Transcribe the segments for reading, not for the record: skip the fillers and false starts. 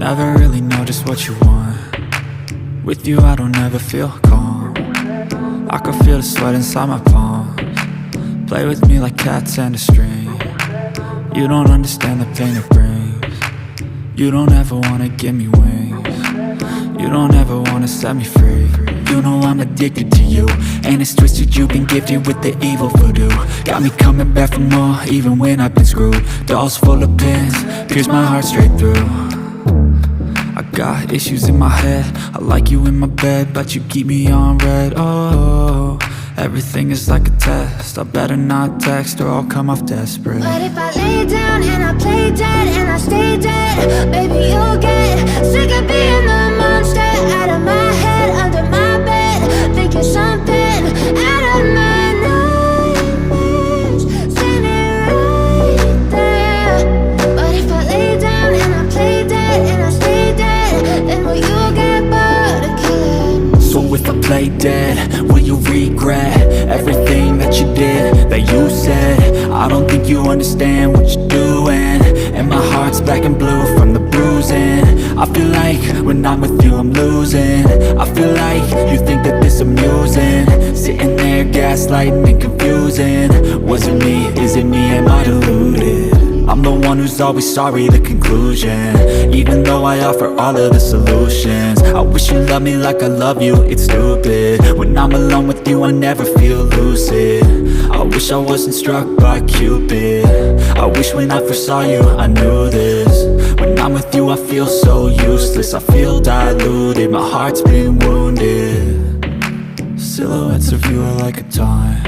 Never really know just what you want. With you I don't ever feel calm. I can feel the sweat inside my palms. Play with me like cats and a string. You don't understand the pain it brings. You don't ever wanna give me wings. You don't ever wanna set me free. You know I'm addicted to you, and it's twisted, you've been gifted with the evil voodoo. Got me coming back for more, even when I've been screwed. Dolls full of pins, pierce my heart straight through. I got issues in my head, I like you in my bed, but you keep me on red. Oh, everything is like a test, I better not text or I'll come off desperate. But if I lay down and I play dead and I stay dead, baby you'll get sick of being the monster out of my head, under my bed, thinking something out of my nightmares, standing right there. But if I lay down and I play dead and I stay dead, then will you get bored of killing me? So if I play dead, will you regret everything that you did, that you said? I don't think you understand what you're doing, and my heart's black and blue from the bruising. I feel like when I'm with you I'm losing. I feel like you think that this amusing, sitting there gaslighting and confusing. Was it me? Is it me? Am I deluded? I'm the one who's always sorry, the conclusion, even though I offer all of the solutions. I wish you loved me like I love you, it's stupid. When I'm alone with you I never feel lucid. I wish I wasn't struck by Cupid. I wish when I first saw you I knew this. When I'm with you I feel so useless, I feel diluted, my heart's been wounded. Silhouettes of you are like a taunt.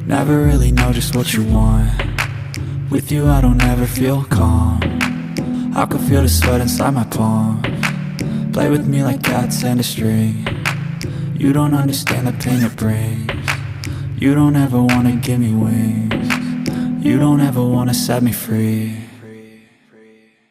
Never really know just what you want. With you I don't ever feel calm. I can feel the sweat inside my palms. Play with me like cats and a string. You don't understand the pain it brings. You don't ever wanna give me wings. You don't ever wanna set me free.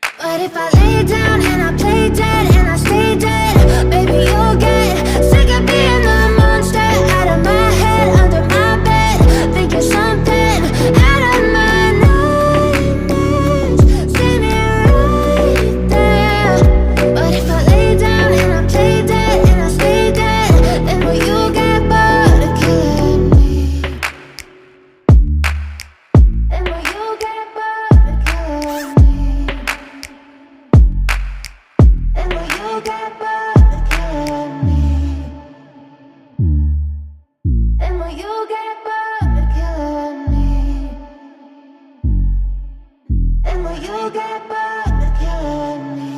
But if I lay down and I play dead and I stay dead, baby you'll get sick of being the monster out of my head, under my bed, thinking something out of my nightmares, standing right there. But if I lay down and I play dead and I stay dead, then will you get bored of killing me? Then will you get bored of killing me? Then will you get bored of killing me? Then will you get bored of killing me? Then will you get bored of killing me?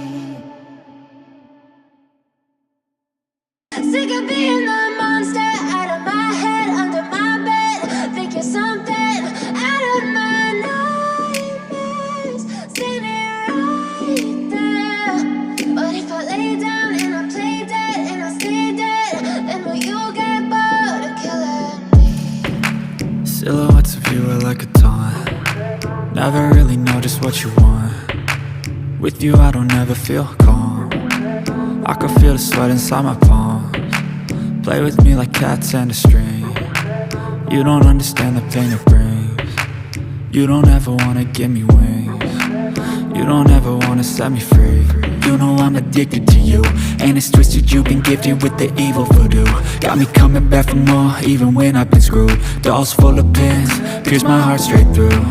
Sick of being the monster out of my head, under my bed, thinking something out of my nightmares, standing right there. But if I lay down and I play dead and I stay dead, then will you get bored of killing me? Silhouettes of you are like a taunt. Never really know just what you want. With you I don't ever feel calm. I can feel the sweat inside my palms. Play with me like cats and a string. You don't understand the pain it brings. You don't ever wanna give me wings. You don't ever wanna set me free. You know I'm addicted to you, and it's twisted, you've been gifted with the evil voodoo. Got me coming back for more, even when I've been screwed. Dolls full of pins, pierce my heart straight through.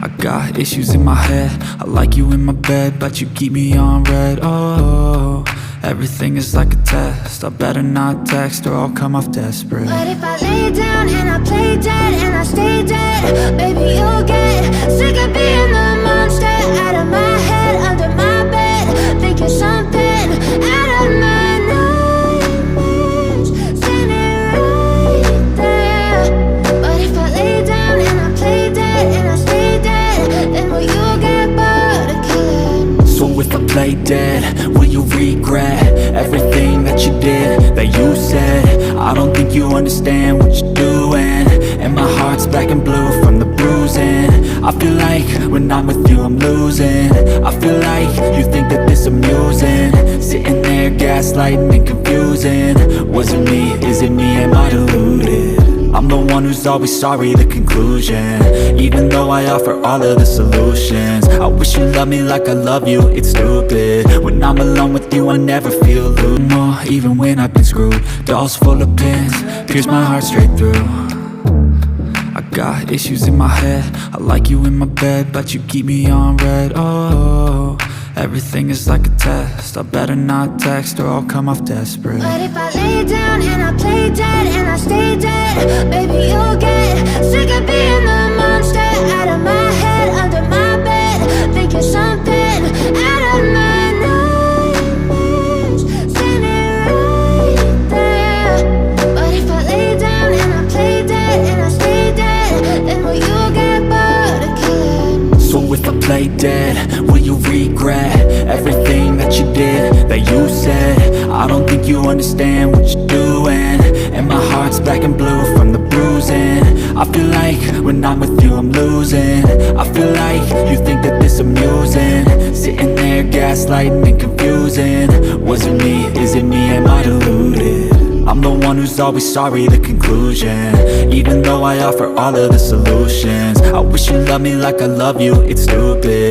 I got issues in my head, I like you in my bed, but you keep me on red. Oh, everything is like a test, I better not text or I'll come off desperate. But if I lay down and I play dead and I stay dead, baby you'll get sick of being the monster out of my head, under my bed, thinking something out of my nightmares, standing right there. But if I lay down and I play dead and I stay dead, then will you get bored of killing me? So if I play dead, will you regret everything that you did, that you said? I don't think you understand what you're doing, and my heart's black and blue from the bruising. I feel like when I'm with you I'm losing. I feel like you think that this amusing, sitting there gaslighting and confusing. Was it me? Is it me? Am I deluded? I'm the one one who's always sorry, the conclusion. Even though I offer all of the solutions, I wish you loved me like I love you, it's stupid. When I'm alone with you I never feel loose more, even when I've been screwed. Dolls full of pins, pierce my heart straight through. I got issues in my head, I like you in my bed, but you keep me on red. Oh, everything is like a test, I better not text or I'll come off desperate. But if I lay down and I play dead and I stay dead, baby you'll get sick of being the monster out of my head, under my bed, thinking something out of my nightmares, standing right there. But if I lay down and I play dead and I stay dead, then will you get bored of killing me? So if I play dead, will you regret everything that you did, that you said? I don't think you understand what you're doing, and my heart's black and blue from the bruising. I feel like when I'm with you I'm losing. I feel like you think that this amusing, sitting there gaslighting and confusing. Was it me? Is it me? Am I deluded? I'm the one who's always sorry, the conclusion. Even though I offer all of the solutions, I wish you loved me like I love you, it's stupid.